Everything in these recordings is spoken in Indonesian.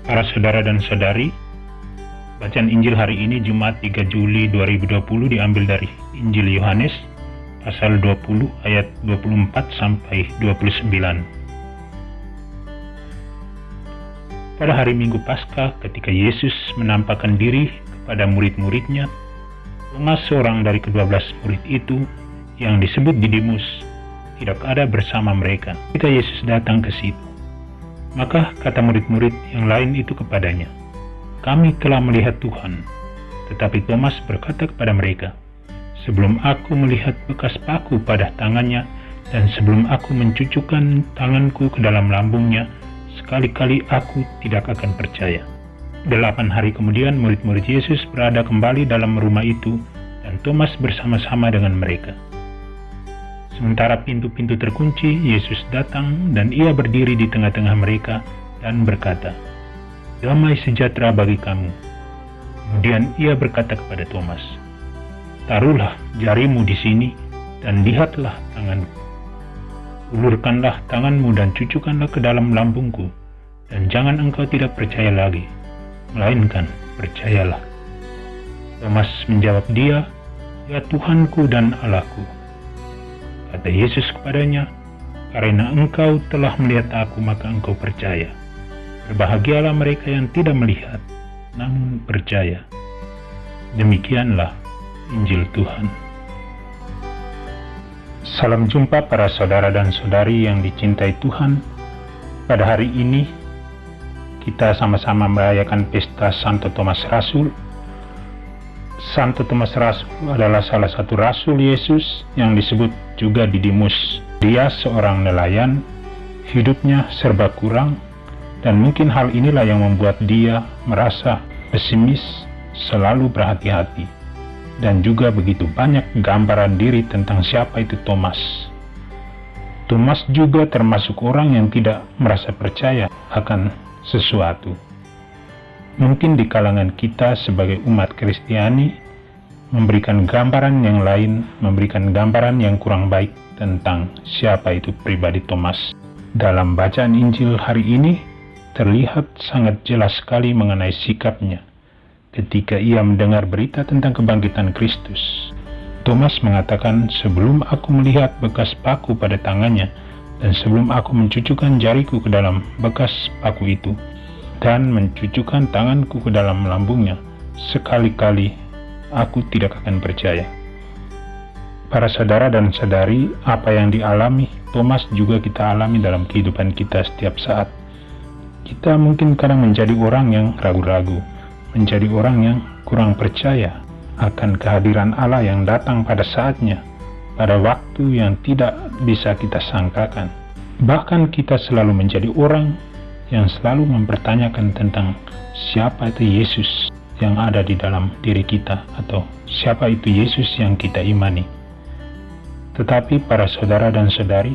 Para saudara dan saudari, bacaan Injil hari ini Jumat 3 Juli 2020 diambil dari Injil Yohanes pasal 20 ayat 24 sampai 29. Pada hari Minggu Paskah, ketika Yesus menampakkan diri kepada murid-muridnya, Thomas, seorang dari ke-12 murid itu yang disebut Didimus, tidak ada bersama mereka ketika Yesus datang ke situ. Maka kata murid-murid yang lain itu kepadanya, "Kami telah melihat Tuhan." Tetapi Thomas berkata kepada mereka, "Sebelum aku melihat bekas paku pada tangannya, dan sebelum aku mencucukkan tanganku ke dalam lambungnya, sekali-kali aku tidak akan percaya." 8 hari kemudian murid-murid Yesus berada kembali dalam rumah itu, dan Thomas bersama-sama dengan mereka. Sementara pintu-pintu terkunci, Yesus datang dan ia berdiri di tengah-tengah mereka dan berkata, "Damai sejahtera bagi kamu." Kemudian ia berkata kepada Thomas, "Taruhlah jarimu di sini dan lihatlah tanganku. Ulurkanlah tanganmu dan cucukkanlah ke dalam lambungku, dan jangan engkau tidak percaya lagi, melainkan percayalah." Thomas menjawab dia, "Ya Tuhanku dan Allahku." Kata Yesus kepadanya, "Karena engkau telah melihat aku, maka engkau percaya. Berbahagialah mereka yang tidak melihat, namun percaya." Demikianlah Injil Tuhan. Salam jumpa para saudara dan saudari yang dicintai Tuhan. Pada hari ini, kita sama-sama merayakan pesta Santo Thomas Rasul. Santo Thomas Rasul adalah salah satu rasul Yesus yang disebut juga Didimus. Dia seorang nelayan, hidupnya serba kurang, dan mungkin hal inilah yang membuat dia merasa pesimis, selalu berhati-hati, dan juga begitu banyak gambaran diri tentang siapa itu Thomas. Thomas juga termasuk orang yang tidak merasa percaya akan sesuatu. Mungkin di kalangan kita sebagai umat Kristiani memberikan gambaran yang lain, memberikan gambaran yang kurang baik tentang siapa itu pribadi Thomas. Dalam bacaan Injil hari ini terlihat sangat jelas sekali mengenai sikapnya ketika ia mendengar berita tentang kebangkitan Kristus. Thomas mengatakan, "Sebelum aku melihat bekas paku pada tangannya, dan sebelum aku mencucukkan jariku ke dalam bekas paku itu, dan mencucukkan tanganku ke dalam lambungnya, sekali-kali aku tidak akan percaya." Para saudara dan saudari, apa yang dialami Thomas juga kita alami dalam kehidupan kita setiap saat. Kita mungkin kadang menjadi orang yang ragu-ragu, menjadi orang yang kurang percaya akan kehadiran Allah yang datang pada saatnya, pada waktu yang tidak bisa kita sangkakan. Bahkan kita selalu menjadi orang yang selalu mempertanyakan tentang siapa itu Yesus yang ada di dalam diri kita, atau siapa itu Yesus yang kita imani. Tetapi para saudara dan saudari,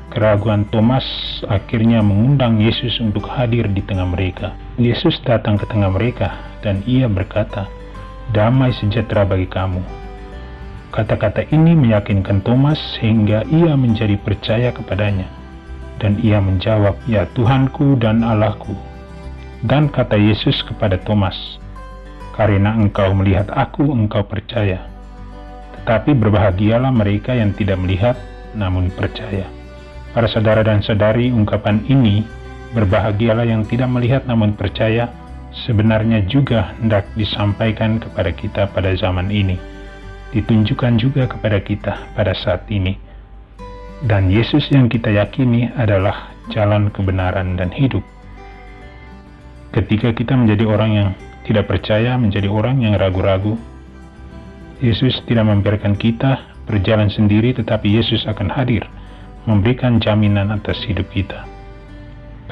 keraguan Thomas akhirnya mengundang Yesus untuk hadir di tengah mereka. Yesus datang ke tengah mereka dan ia berkata, "Damai sejahtera bagi kamu." Kata-kata ini meyakinkan Thomas sehingga ia menjadi percaya kepadanya. Dan ia menjawab, "Ya Tuhanku dan Allahku." Dan kata Yesus kepada Thomas, "Karena engkau melihat aku, engkau percaya. Tetapi berbahagialah mereka yang tidak melihat, namun percaya." Para saudara dan saudari, ungkapan ini, "Berbahagialah yang tidak melihat namun percaya," sebenarnya juga hendak disampaikan kepada kita pada zaman ini. Ditunjukkan juga kepada kita pada saat ini. Dan Yesus yang kita yakini adalah jalan kebenaran dan hidup. Ketika kita menjadi orang yang tidak percaya, menjadi orang yang ragu-ragu, Yesus tidak membiarkan kita berjalan sendiri, tetapi Yesus akan hadir, memberikan jaminan atas hidup kita.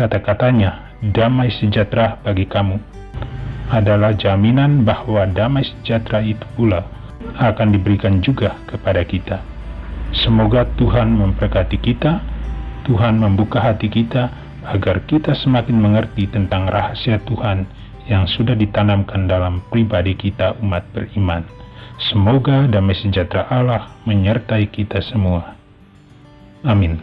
Kata-katanya, "Damai sejahtera bagi kamu," adalah jaminan bahwa damai sejahtera itu pula akan diberikan juga kepada kita. Semoga Tuhan memberkati kita, Tuhan membuka hati kita, agar kita semakin mengerti tentang rahasia Tuhan yang sudah ditanamkan dalam pribadi kita umat beriman. Semoga damai sejahtera Allah menyertai kita semua. Amin.